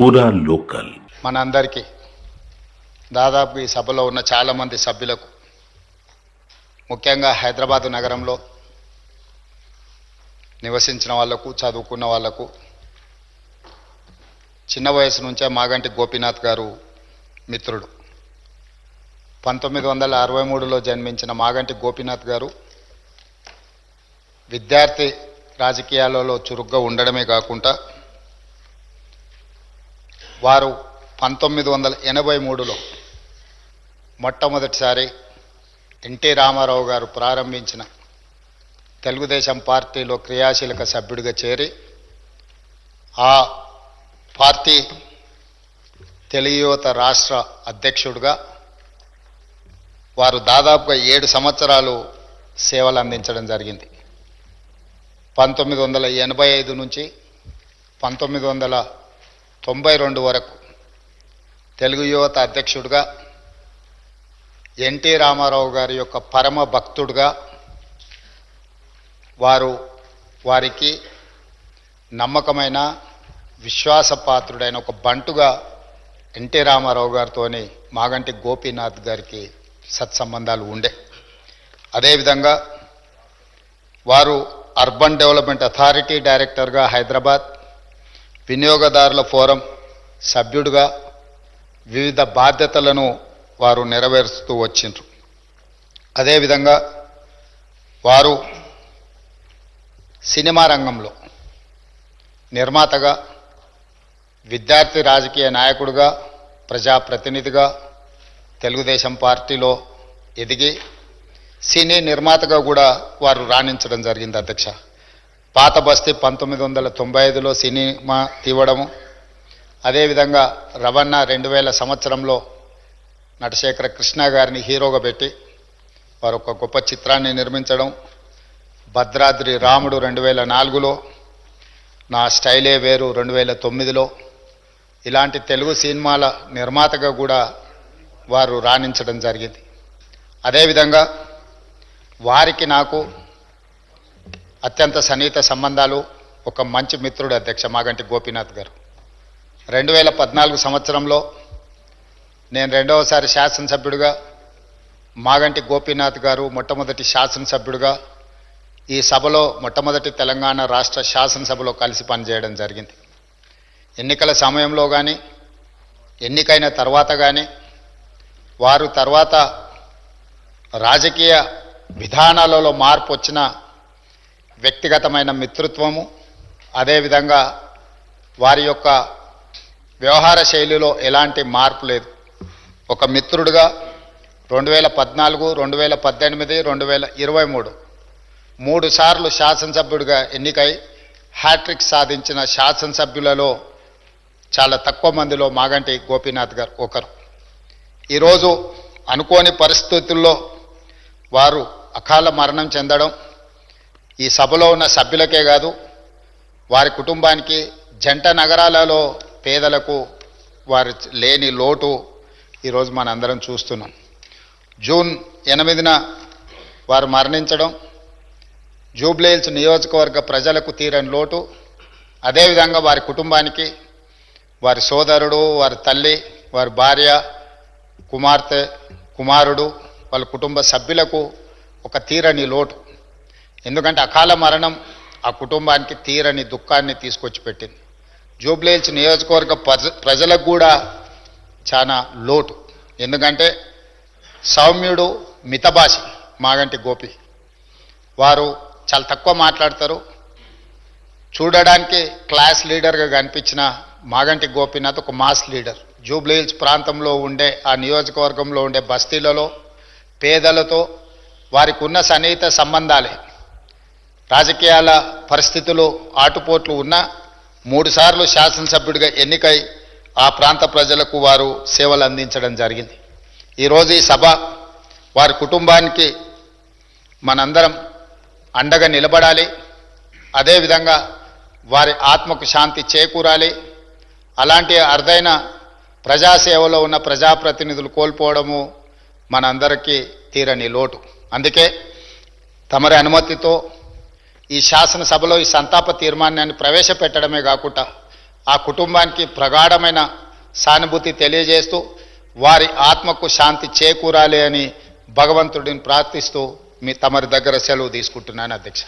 పూరా లోకల్. మనందరికీ దాదాపు ఈ సభలో ఉన్న చాలామంది సభ్యులకు, ముఖ్యంగా హైదరాబాదు నగరంలో నివసించిన వాళ్లకు, చదువుకున్న వాళ్లకు, చిన్న వయసు నుంచే మాగంటి గోపీనాథ్ గారు మిత్రుడు. 1963లో జన్మించిన మాగంటి గోపీనాథ్ గారు విద్యార్థి రాజకీయాలలో చురుగ్గా ఉండడమే కాకుండా వారు 1983లో మొట్టమొదటిసారి ఎన్టీ రామారావు గారు ప్రారంభించిన తెలుగుదేశం పార్టీలో క్రియాశీలక సభ్యుడిగా చేరి ఆ పార్టీ తెలుగు యువత రాష్ట్ర అధ్యక్షుడిగా వారు దాదాపుగా 7 సంవత్సరాలు సేవలు అందించడం జరిగింది. 1985 నుంచి 1992 వరకు తెలుగు యువత అధ్యక్షుడిగా, ఎన్టీ రామారావు గారి యొక్క పరమ భక్తుడిగా, వారికి నమ్మకమైన విశ్వాసపాత్రుడైన ఒక బంటుగా ఎన్టీ రామారావు గారితోని మాగంటి గోపీనాథ్ గారికి సత్సంబంధాలు ఉండే. అదేవిధంగా వారు అర్బన్ డెవలప్మెంట్ అథారిటీ డైరెక్టర్గా హైదరాబాద్, వినియోగదారుల ఫోరం సభ్యుడిగా వివిధ బాధ్యతలను వారు నెరవేరుస్తూ వచ్చిండ్రు. అదేవిధంగా వారు సినిమా రంగంలో నిర్మాతగా, విద్యార్థి రాజకీయ నాయకుడిగా, ప్రజాప్రతినిధిగా తెలుగుదేశం పార్టీలో ఎదిగి సినీ నిర్మాతగా కూడా వారు రాణించడం జరిగింది. అధ్యక్ష, పాత బస్తీ 1995లో సినిమా తీవడము, అదేవిధంగా రవణ 2000 సంవత్సరంలో నటశేఖర కృష్ణ గారిని హీరోగా పెట్టి వారు ఒక గొప్ప చిత్రాన్ని నిర్మించడం, భద్రాద్రి రాముడు 2004లో, నా స్టైలే వేరు 2009లో, ఇలాంటి తెలుగు సినిమాల నిర్మాతగా కూడా వారు రాణించడం జరిగింది. అదేవిధంగా వారికి నాకు అత్యంత సన్నిహిత సంబంధాలు, ఒక మంచి మిత్రుడు అధ్యక్ష మాగంటి గోపీనాథ్ గారు. 2014 సంవత్సరంలో నేను రెండవసారి శాసనసభ్యుడిగా, మాగంటి గోపీనాథ్ గారు మొట్టమొదటి శాసనసభ్యుడిగా ఈ సభలో మొట్టమొదటి తెలంగాణ రాష్ట్ర శాసనసభలో కలిసి పనిచేయడం జరిగింది. ఎన్నికల సమయంలో కానీ, ఎన్నికైన తర్వాత కానీ, వారు తర్వాత రాజకీయ విధానాలలో మార్పు వచ్చిన వ్యక్తిగతమైన మిత్రత్వము, అదేవిధంగా వారి యొక్క వ్యవహార శైలిలో ఎలాంటి మార్పు లేదు. ఒక మిత్రుడిగా 2014, 2018, 2023 3 సార్లు శాసనసభ్యుడిగా ఎన్నికై హ్యాట్రిక్ సాధించిన శాసనసభ్యులలో చాలా తక్కువ మందిలో మాగంటి గోపీనాథ్ గారు ఒకరు. ఈరోజు అనుకోని పరిస్థితుల్లో వారు అకాల మరణం చెందడం ఈ సభలో ఉన్న సభ్యులకే కాదు, వారి కుటుంబానికి, జంట నగరాలలో పేదలకు వారి లేని లోటు ఈరోజు మనందరం చూస్తున్నాం. జూన్ 8న వారు మరణించడం జూబ్లీహిల్స్ నియోజకవర్గ ప్రజలకు తీరని లోటు, అదేవిధంగా వారి కుటుంబానికి, వారి సోదరుడు, వారి తల్లి, వారి భార్య, కుమార్తె, కుమారుడు, వాళ్ళ కుటుంబ సభ్యులకు ఒక తీరని లోటు. ఎందుకంటే అకాల మరణం ఆ కుటుంబానికి తీరని దుఃఖాన్ని తీసుకొచ్చి పెట్టింది. జూబ్లీహిల్స్ నియోజకవర్గ ప్రజలకు కూడా చాలా లోటు. ఎందుకంటే సౌమ్యుడు, మితభాషి మాగంటి గోపి. వారు చాలా తక్కువ మాట్లాడతారు. చూడడానికి క్లాస్ లీడర్గా కనిపించిన మాగంటి గోపీనాథ్ ఒక మాస్ లీడర్. జూబ్లీహిల్స్ ప్రాంతంలో ఉండే, ఆ నియోజకవర్గంలో ఉండే బస్తీలలో పేదలతో వారికి ఉన్న సన్నిహిత సంబంధాలే, రాజకీయాల పరిస్థితులు ఆటుపోట్లు ఉన్న 3 సార్లు శాసనసభ్యుడిగా ఎన్నికై ఆ ప్రాంత ప్రజలకు వారు సేవలు అందించడం జరిగింది. ఈరోజు ఈ సభ వారి కుటుంబానికి మనందరం అండగా నిలబడాలి, అదేవిధంగా వారి ఆత్మకు శాంతి చేకూరాలి. అలాంటి అరుదైన ప్రజాసేవలో ఉన్న ప్రజాప్రతినిధులు కోల్పోవడము మనందరికీ తీరని లోటు. అందుకే తమరి అనుమతితో ఈ శాసనసభలో ఈ సంతాప తీర్మానాన్ని ప్రవేశపెట్టడమే కాకుండా ఆ కుటుంబానికి ప్రగాఢమైన సానుభూతి తెలియజేస్తూ వారి ఆత్మకు శాంతి చేకూరాలి అని భగవంతుడిని ప్రార్థిస్తూ తమరి దగ్గర సెలవు తీసుకుంటున్నాను అధ్యక్ష.